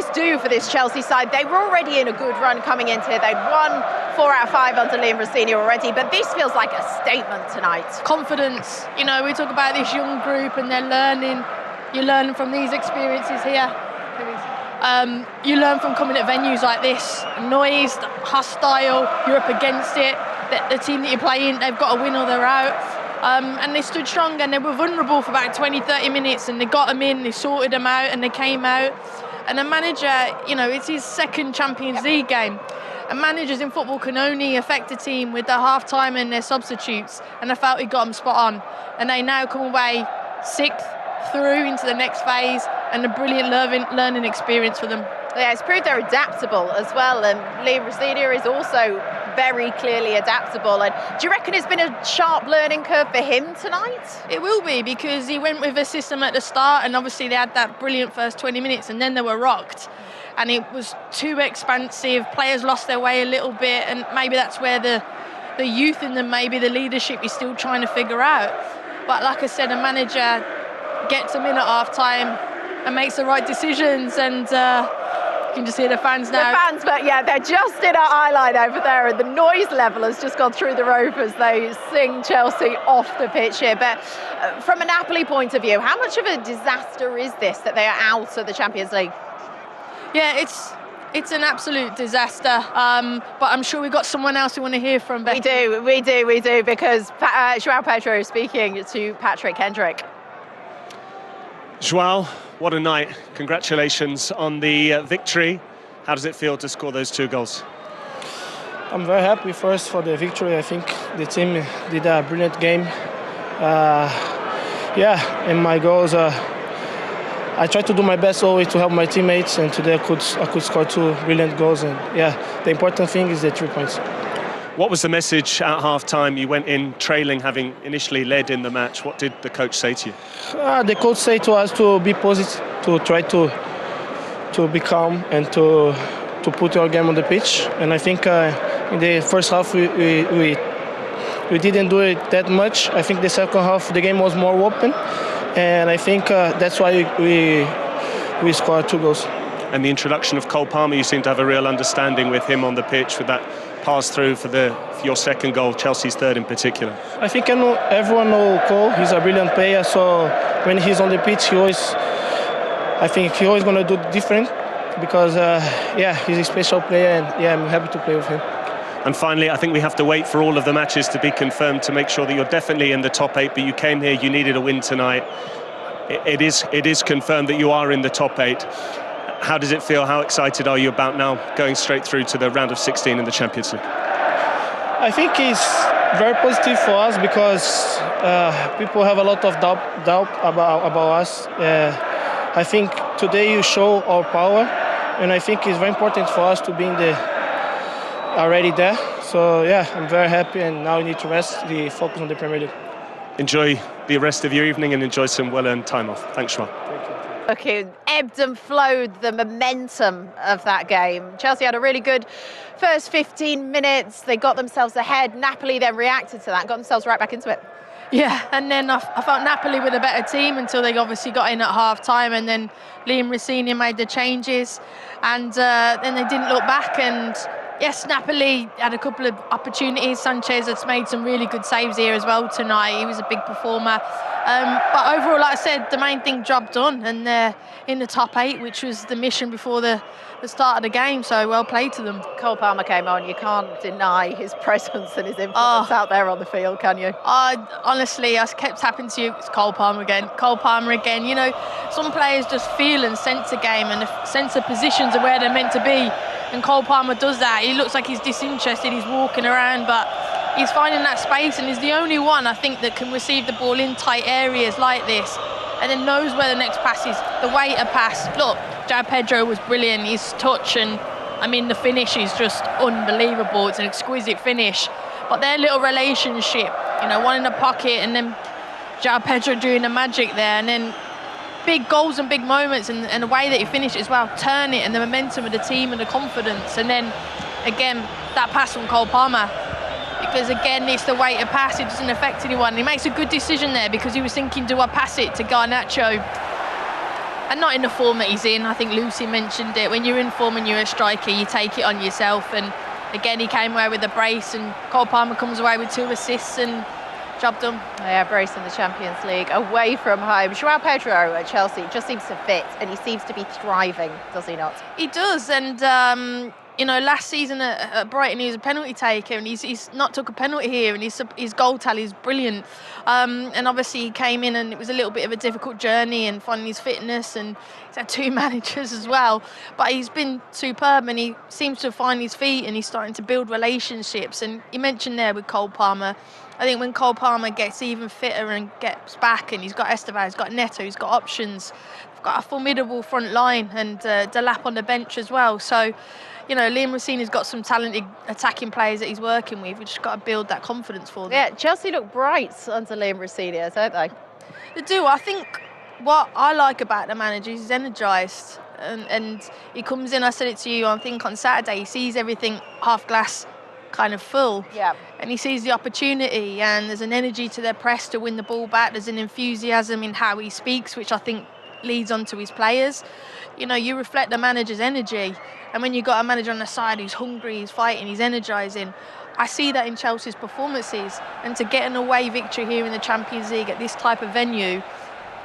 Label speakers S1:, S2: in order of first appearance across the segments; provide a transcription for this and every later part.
S1: this do for this Chelsea side? They were already in a good run coming into here. They'd won 4 out of 5 under Liam Rossini already, but this feels like a statement tonight.
S2: Confidence. You know, we talk about this young group and they're learning. You're learning from these experiences here. You learn from coming at venues like this, noised, hostile, you're up against it. The team that you're playing, they've got to win or they're out. And they stood strong and they were vulnerable for about 20, 30 minutes and they got them in, they sorted them out and they came out. And the manager, you know, it's his second Champions League game. And managers in football can only affect a team with their half-time and their substitutes. And I felt he got them spot on. And they now come away 6th through into the next phase and a brilliant learning experience for them.
S1: Yeah, it's proved they're adaptable as well. And Liam Rossini is also very clearly adaptable. And do you reckon it's been a sharp learning curve for him tonight?
S2: It will be, because he went with a system at the start and obviously they had that brilliant first 20 minutes and then they were rocked. And it was too expansive, players lost their way a little bit, and maybe that's where the youth in them, maybe the leadership is still trying to figure out. But like I said, a manager gets them in at half-time and makes the right decisions, and you can just hear the fans now.
S1: The fans, but yeah, they're just in our eye line over there, and the noise level has just gone through the roof as they sing Chelsea off the pitch here. But from a Napoli point of view, how much of a disaster is this that they are out of the Champions League?
S2: Yeah, it's an absolute disaster, but I'm sure we've got someone else we want to hear from, Becky.
S1: We do, because João Pedro is speaking to Patrick Hendrick.
S3: João, what a night. Congratulations on the victory. How does it feel to score those 2 goals?
S4: I'm very happy first for the victory. I think the team did a brilliant game. And my goals, I tried to do my best always to help my teammates, and today I could score 2 brilliant goals. And the important thing is the 3 points.
S3: What was the message at half-time? You went in trailing, having initially led in the match. What did the coach say to you?
S4: The coach said to us to be positive, to try to be calm and to put our game on the pitch. And I think in the first half we didn't do it that much. I think the second half the game was more open, and I think that's why we scored 2 goals.
S3: And the introduction of Cole Palmer, you seem to have a real understanding with him on the pitch, with that pass through for your second goal, Chelsea's third in particular. I
S4: think everyone knows Cole. He's a brilliant player, so when he's on the pitch, I think he's always going to do different, because he's a special player, and I'm happy to play with him.
S3: And finally, I think we have to wait for all of the matches to be confirmed to make sure that you're definitely in the top 8, but you came here, you needed a win tonight. It is confirmed that you are in the top 8. How does it feel? How excited are you about now going straight through to the round of 16 in the Champions League?
S4: I think it's very positive for us, because people have a lot of doubt about us. I think today you show our power, and I think it's very important for us to be already there. So I'm very happy, and now we need to rest, focus on the Premier League.
S3: Enjoy the rest of your evening and enjoy some well-earned time off. Thanks, João.
S4: Thank you.
S1: Okay, ebbed and flowed the momentum of that game. Chelsea had a really good first 15 minutes. They got themselves ahead. Napoli then reacted to that, got themselves right back into it.
S2: Yeah, and then I felt Napoli were the better team until they obviously got in at half-time, and then Liam Rossini made the changes, and then they didn't look back. And yes, Napoli had a couple of opportunities. Sanchez has made some really good saves here as well tonight. He was a big performer. But overall, like I said, the main thing, job done, and they're in the top 8, which was the mission before the start of the game, so well played to them.
S1: Cole Palmer came on. You can't deny his presence and his influence out there on the field, can you?
S2: Honestly, I kept tapping to you, it's Cole Palmer again, Cole Palmer again. You know, some players just feel and sense a game and sense the positions of where they're meant to be, and Cole Palmer does that. He looks like he's disinterested, he's walking around, but he's finding that space, and he's the only one, I think, that can receive the ball in tight areas like this and then knows where the next pass is, the way to pass. Look, João Pedro was brilliant, his touch, and I mean the finish is just unbelievable. It's an exquisite finish. But their little relationship, you know, one in the pocket and then João Pedro doing the magic there, and then big goals and big moments, and the way that he finished as well, turn it, and the momentum of the team and the confidence. And then again, that pass from Cole Palmer, because again, it's the way to pass, it doesn't affect anyone. He makes a good decision there, because he was thinking, do I pass it to Garnacho? and not in the form that he's in. I think Lucy mentioned it. When you're in form and you're a striker, you take it on yourself. And again, he came away with a brace, and Cole Palmer comes away with 2 assists, and job done.
S1: Yeah, brace in the Champions League, away from home. João Pedro at Chelsea just seems to fit, and he seems to be thriving, does he not?
S2: He does, and you know, last season at Brighton he was a penalty taker, and he's not took a penalty here, and his goal tally is brilliant. And obviously he came in, and it was a little bit of a difficult journey and finding his fitness, and he's had 2 managers as well. But he's been superb, and he seems to find his feet, and he's starting to build relationships. And you mentioned there with Cole Palmer, I think when Cole Palmer gets even fitter and gets back, and he's got Esteban, he's got Neto, he's got options, they've got a formidable front line, and Delap on the bench as well. So, you know, Liam Rossini's got some talented attacking players that he's working with. We've just got to build that confidence for them.
S1: Yeah, Chelsea look bright under Liam Rossini, don't they?
S2: They do. I think what I like about the manager is he's energised. And he comes in, I said it to you, I think on Saturday, he sees everything half glass kind of full.
S1: Yeah.
S2: And he sees the opportunity, and there's an energy to their press to win the ball back. There's an enthusiasm in how he speaks, which I think leads on to his players. You know, you reflect the manager's energy, and when you've got a manager on the side who's hungry, he's fighting, he's energising, I see that in Chelsea's performances. And to get an away victory here in the Champions League at this type of venue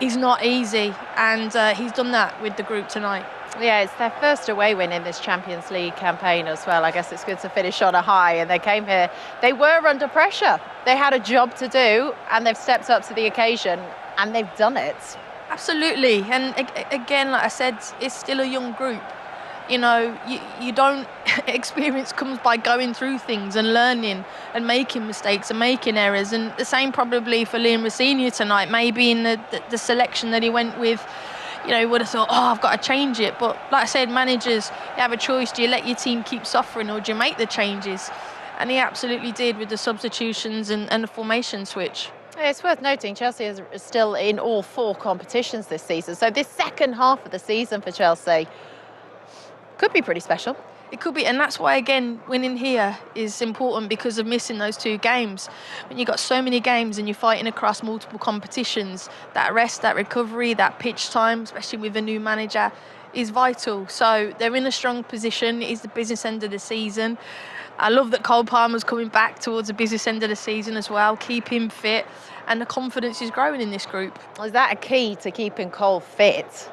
S2: is not easy, and he's done that with the group tonight.
S1: Yeah, it's their first away win in this Champions League campaign as well. I guess it's good to finish on a high, and they came here, they were under pressure. They had a job to do, and they've stepped up to the occasion, and they've done it.
S2: Absolutely, and again, like I said, it's still a young group. You know, you don't, experience comes by going through things and learning and making mistakes and making errors. And the same probably for Liam Rossini tonight. Maybe in the selection that he went with, you know, he would have thought, oh, I've got to change it. But like I said, managers, you have a choice. Do you let your team keep suffering, or do you make the changes? And he absolutely did with the substitutions and the formation switch.
S1: It's worth noting Chelsea is still in all 4 competitions this season. So this second half of the season for Chelsea could be pretty special.
S2: It could be, and that's why, again, winning here is important because of missing those 2 games. When you've got so many games and you're fighting across multiple competitions, that rest, that recovery, that pitch time, especially with a new manager, is vital. So they're in a strong position. It is the business end of the season. I love that Cole Palmer's coming back towards the business end of the season as well. Keep him fit, and the confidence is growing in this group.
S1: Is that a key to keeping Cole fit?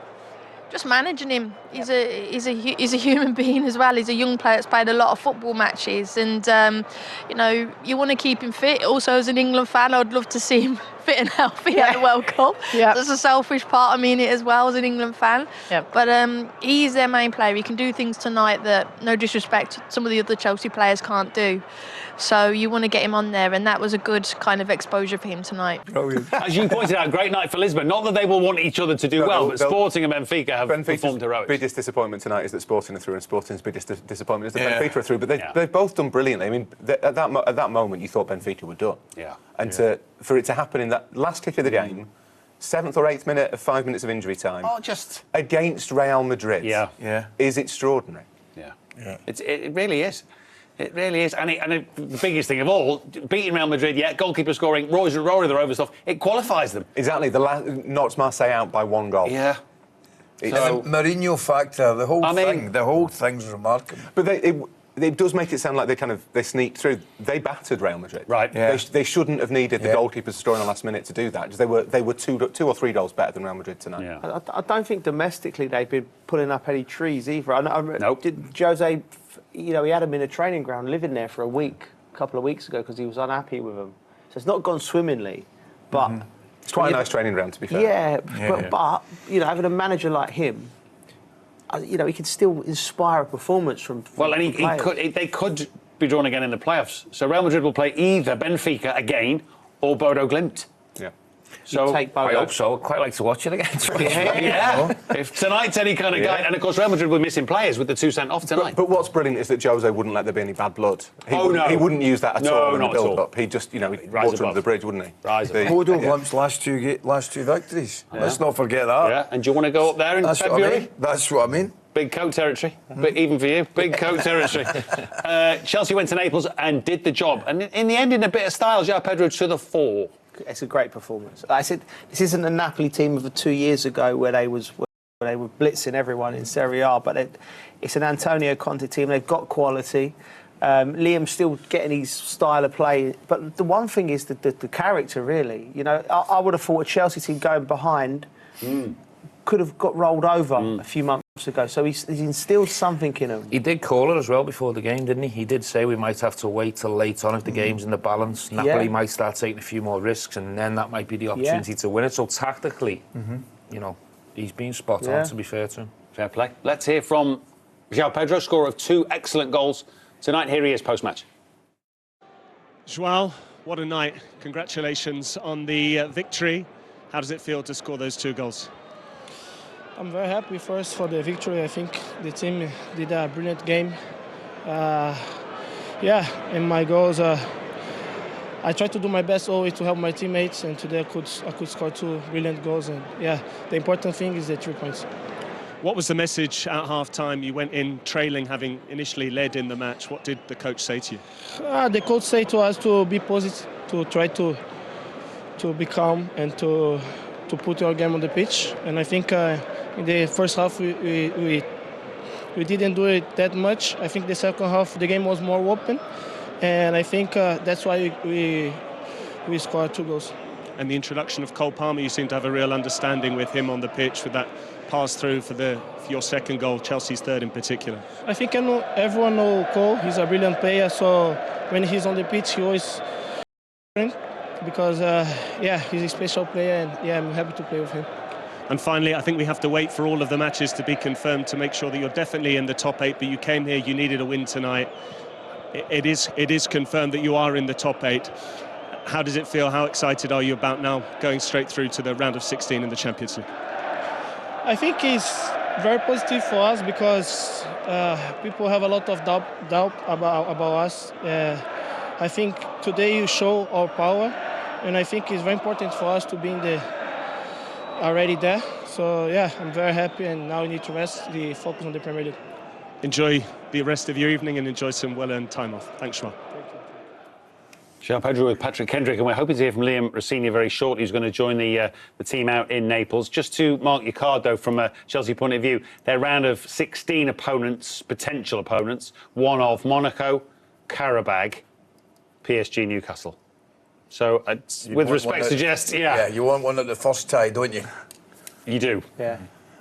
S2: Just managing him. He's a human being as well. He's a young player that's played a lot of football matches, and you know, you want to keep him fit. Also, as an England fan, I'd love to see him fit and healthy at the World Cup.
S1: Yeah.
S2: There's a selfish part of me in it as well as an England fan.
S1: Yeah.
S2: But he's their main player. He can do things tonight that, no disrespect, some of the other Chelsea players can't do. So you want to get him on there, and that was a good kind of exposure for him tonight.
S5: Brilliant. As you pointed out, great night for Lisbon. Not that they will want each other to do well, but Sporting and Benfica have performed heroics.
S6: Biggest disappointment tonight is that Sporting are through, and Sporting's biggest disappointment is that Benfica are through. But they've both done brilliantly. I mean, at that moment, you thought Benfica were done.
S5: Yeah.
S6: And for it to happen in that last kick of the game, 7th or 8th minute of 5 minutes of injury time,
S5: just
S6: against Real Madrid, is extraordinary.
S5: Yeah. It really is. It really is. And the biggest thing of all, beating Real Madrid, goalkeeper scoring, Rory the Rover stuff, it qualifies them.
S6: Exactly. Knocks Marseille out by 1 goal.
S5: Yeah.
S7: So, the Mourinho factor, the whole thing's remarkable.
S6: But it does make it sound like they sneaked through. They battered Real Madrid.
S5: Right.
S6: Yeah. They shouldn't have needed the goalkeepers to score in the last minute to do that, because they were 2 or 3 goals better than Real Madrid tonight.
S5: Yeah.
S4: I don't think domestically they've been pulling up any trees either.
S5: Nope.
S4: Did Jose, you know, he had him in a training ground living there for a couple of weeks ago, because he was unhappy with them. So it's not gone swimmingly, but...
S6: Mm-hmm. It's quite a nice training ground, to be fair.
S4: Yeah, but you know, having a manager like him, you know, he can still inspire a performance from
S5: well, and they could be drawn again in the playoffs. So Real Madrid will play either Benfica again or Bodo Glimt.
S6: Yeah.
S5: So
S7: I hope so. I'd quite like to watch it again.
S5: Yeah. If tonight's any kind of guy, and of course Real Madrid were missing players with the 2 sent off tonight.
S6: But what's brilliant is that Jose wouldn't let there be any bad blood. He wouldn't use that at all in the build-up. He'd just, you know, walked under the bridge, wouldn't he?
S7: Bodo Glimt's last two victories. Yeah. Let's not forget that.
S5: Yeah. And do you want to go up there in February?
S7: That's what I mean.
S5: Big coat territory, but even for you, big coat territory. Chelsea went to Naples and did the job, and in the end, in a bit of style, João Pedro to the fore.
S4: It's a great performance. I said this isn't a Napoli team of 2 years ago where they
S8: They were blitzing everyone in Serie A, but it's an Antonio Conte team. They've got quality. Liam's still getting his style of play, but the one thing is the character, really. You know, I would have thought a Chelsea team going behind could have got rolled over a few months ago. So he's instilled something in him.
S9: He did call it as well before the game, didn't he? He did say we might have to wait till late on if the game's in the balance. Napoli might start taking a few more risks, and then that might be the opportunity to win it. So tactically, you know, he's been spot on, to be fair to him.
S5: Fair play. Let's hear from João Pedro, scorer of 2 excellent goals tonight. Here he is post-match.
S3: João, what a night. Congratulations on the victory. How does it feel to score those 2 goals?
S4: I'm very happy first for the victory. I think the team did a brilliant game. And my goals, I tried to do my best always to help my teammates, and today I could score 2 brilliant goals. And the important thing is the 3 points.
S3: What was the message at half-time? You went in trailing, having initially led in the match. What did the coach say to you?
S4: The coach said to us to be positive, to try to be calm and to put our game on the pitch. And I think in the first half we didn't do it that much. I think the second half the game was more open, and I think that's why we scored 2 goals.
S3: And the introduction of Cole Palmer, you seem to have a real understanding with him on the pitch with that pass through for your second goal, Chelsea's 3rd in particular.
S4: I think everyone knows Cole. He's a brilliant player, so when he's on the pitch he always because he's a special player, and I'm happy to play with him.
S3: And finally, I think we have to wait for all of the matches to be confirmed to make sure that you're definitely in the top 8, but you came here, you needed a win tonight. It is confirmed that you are in the top 8. How does it feel? How excited are you about now going straight through to the round of 16 in the Champions League?
S4: I think it's very positive for us because people have a lot of doubt about us. I think today you show our power, and I think it's very important for us to be already there. So I'm very happy, and now we need to rest, focus on the Premier League.
S3: Enjoy the rest of your evening and enjoy some well-earned time off. Thanks, João.
S5: João Pedro with Patrick Kendrick, and we're hoping to hear from Liam Rossini very shortly, who's going to join the team out in Naples. Just to mark your card, though, from a Chelsea point of view, their round of 16 opponents, potential opponents, one of Monaco, Qarabag, PSG, Newcastle. So, with respect, suggest,
S7: you want one at the first tie, don't you?
S5: You do.
S8: Yeah.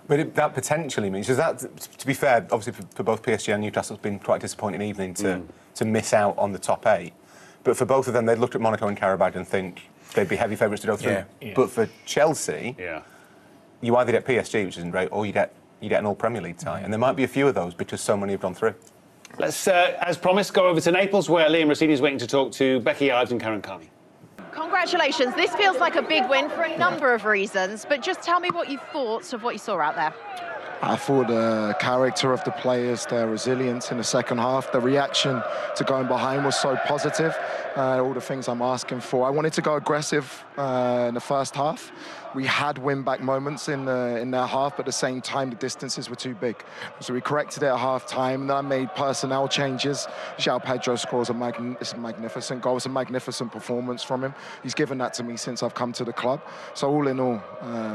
S6: But that potentially means, because that, to be fair, obviously for both PSG and Newcastle, it's been quite a disappointing evening to miss out on the top 8. But for both of them, they'd look at Monaco and Qarabag and think they'd be heavy favourites to go through.
S5: Yeah.
S6: But for Chelsea, you either get PSG, which isn't great, or you get an all-Premier League tie. And there might be a few of those because so many have gone through.
S5: Let's, as promised, go over to Naples, where Liam Rossini is waiting to talk to Becky Ives and Karen Carney.
S1: Congratulations. This feels like a big win for a number of reasons, but just tell me what you thought of what you saw out there.
S10: I thought the character of the players, their resilience in the second half, the reaction to going behind was so positive. All the things I'm asking for. I wanted to go aggressive in the first half. We had win-back moments in their half, but at the same time, the distances were too big. So we corrected it at half-time, then I made personnel changes. João Pedro scores a magnificent goal. It's a magnificent performance from him. He's given that to me since I've come to the club. So all in all,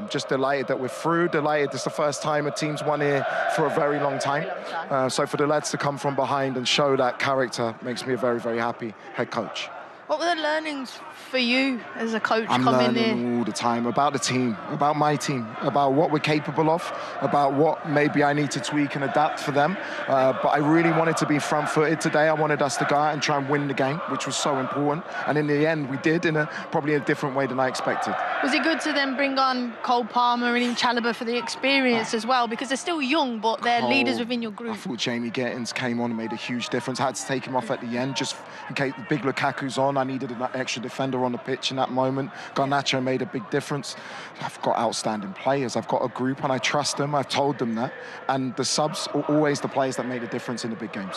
S10: just delighted that we're through, delighted it's the first time a team's won here for a very long time. So for the lads to come from behind and show that character makes me a very, very happy head coach.
S2: What were the learnings for you as a coach
S10: I'm
S2: coming
S10: learning
S2: in?
S10: all the time about the team, about my team, about what we're capable of, about what maybe I need to tweak and adapt for them. But I really wanted to be front-footed today. I wanted us to go out and try and win the game, which was so important. And in the end, we did in probably a different way than I expected.
S2: Was it good to then bring on Cole Palmer and Chalobah for the experience as well? Because they're still young, but they're leaders within your group.
S10: I thought Jamie Gittins came on and made a huge difference. I had to take him off at the end just in case the big Lukaku's on. I needed an extra defender on the pitch in that moment. Garnacho made a big difference. I've got outstanding players. I've got a group and I trust them. I've told them that. And the subs are always the players that make a difference in the big games.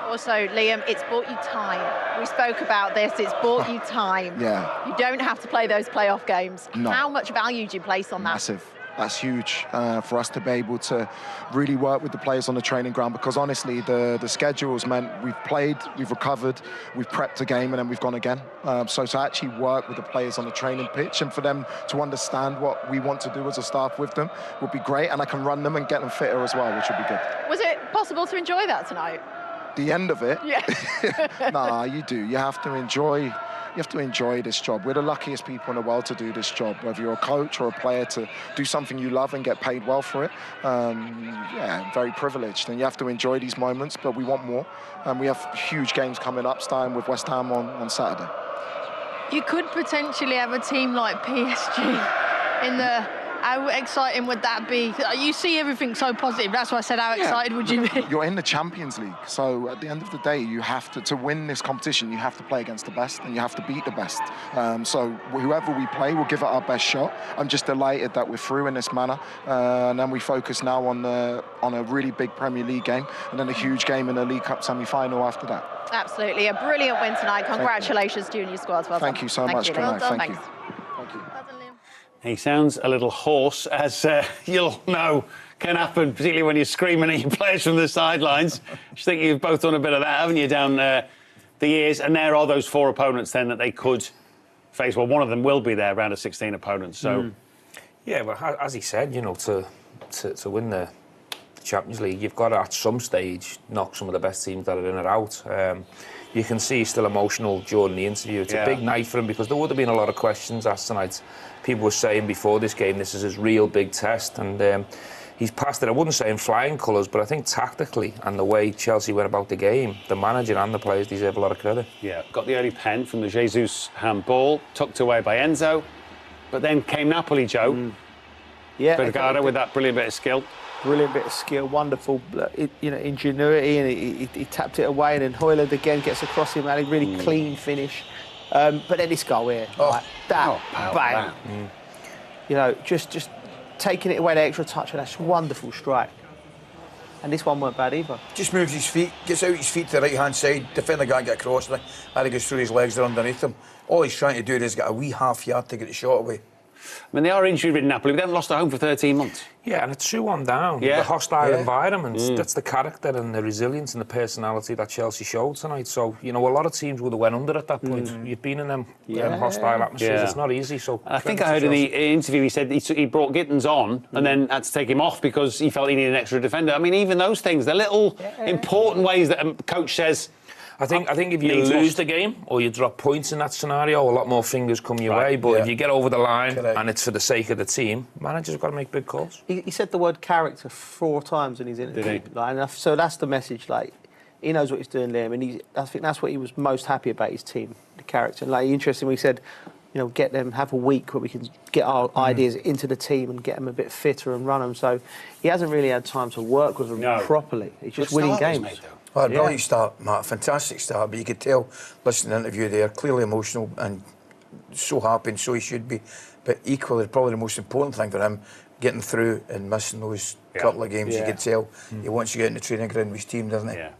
S1: Also, Liam, it's bought you time. We spoke about this. It's bought you time.
S10: Yeah.
S1: You don't have to play those playoff games.
S10: No.
S1: How much value do you place on that?
S10: Massive. that's huge for us to be able to really work with the players on the training ground, because honestly, the schedules meant we've played, we've recovered, we've prepped a game, and then we've gone again. So to actually work with the players on the training pitch and for them to understand what we want to do as a staff with them would be great, and I can run them and get them fitter as well, which would be good.
S1: Was it possible to enjoy that tonight?
S10: The end of it?
S1: Yeah.
S10: Nah, you do. You have to enjoy this job. We're the luckiest people in the world to do this job, whether you're a coach or a player, to do something you love and get paid well for it. Very privileged, and you have to enjoy these moments, but we want more. And we have huge games coming up, starting with West Ham on Saturday.
S2: You could potentially have a team like PSG in the... How exciting would that be? You see everything so positive. That's why I said, how excited would you be?
S10: You're in the Champions League, so at the end of the day, you have to win this competition, you have to play against the best, and you have to beat the best. So whoever we play, we'll give it our best shot. I'm just delighted that we're through in this manner, and then we focus now on a really big Premier League game, and then a huge game in the League Cup semi-final after that.
S1: Absolutely, a brilliant win tonight. Congratulations to you and your squads. Well
S10: Thank you so much.
S1: You.
S10: Well done. Thank you.
S5: He sounds a little hoarse, as you'll know can happen, particularly when you're screaming at your players from the sidelines. I think you've both done a bit of that, haven't you, down the years? And there are those 4 opponents then that they could face. Well, one of them will be their round of 16 opponents. So,
S9: yeah, well, as he said, you know, to win the Champions League, you've got to at some stage knock some of the best teams that are in or out. You can see he's still emotional during the interview. It's a big night for him, because there would have been a lot of questions asked tonight. People were saying before this game, this is his real big test, and he's passed it. I wouldn't say in flying colours, but I think tactically and the way Chelsea went about the game, the manager and the players deserve a lot of credit.
S5: Yeah, got the early pen from the Jesus handball, tucked away by Enzo, but then came Napoli, Joe.
S8: Yeah,
S5: Vergara with that brilliant bit of skill.
S8: Brilliant bit of skill, wonderful, ingenuity, and he tapped it away, and then Højlund again gets across him, had a really clean finish. But then this goal here, bang. You know, just taking it away the extra touch, and that's a wonderful strike. And this one weren't bad either.
S7: Just moves his feet, gets out his feet to the right-hand side, defender can't get across, and he goes through his legs, they're underneath him. All he's trying to do is get a wee half yard to get the shot away.
S5: I mean, they are injury-ridden, Napoli, but they haven't lost at home for 13 months.
S9: Yeah, and it's 2-1 down. The hostile environment, that's the character and the resilience and the personality that Chelsea showed tonight. So, you know, a lot of teams would have went under at that point. You've been in them hostile atmospheres. It's not easy. So
S5: I think I heard in the interview he said he brought Gittins on and then had to take him off because he felt he needed an extra defender. I mean, even those things, they're little important ways that a coach says...
S9: I think if you lose the game or you drop points in that scenario, a lot more fingers come your way. But if you get over the line and it's for the sake of the team, managers have got to make big calls.
S8: He said the word character 4 times in his interview.
S5: Did he?
S8: So that's the message. Like, he knows what he's doing, Liam, and I think that's what he was most happy about, his team, the character. Like, interesting, we said, you know, get them, have a week where we can get our ideas into the team and get them a bit fitter and run them. So he hasn't really had time to work with them properly. He's just winning games.
S7: Well, a brilliant start, Matt. Fantastic start. But you could tell, listening to the interview there, clearly emotional and so happy, and so he should be. But equally, probably the most important thing for him, getting through and missing those couple of games, you could tell he wants to get in the training ground with his team, doesn't he?
S5: Yeah.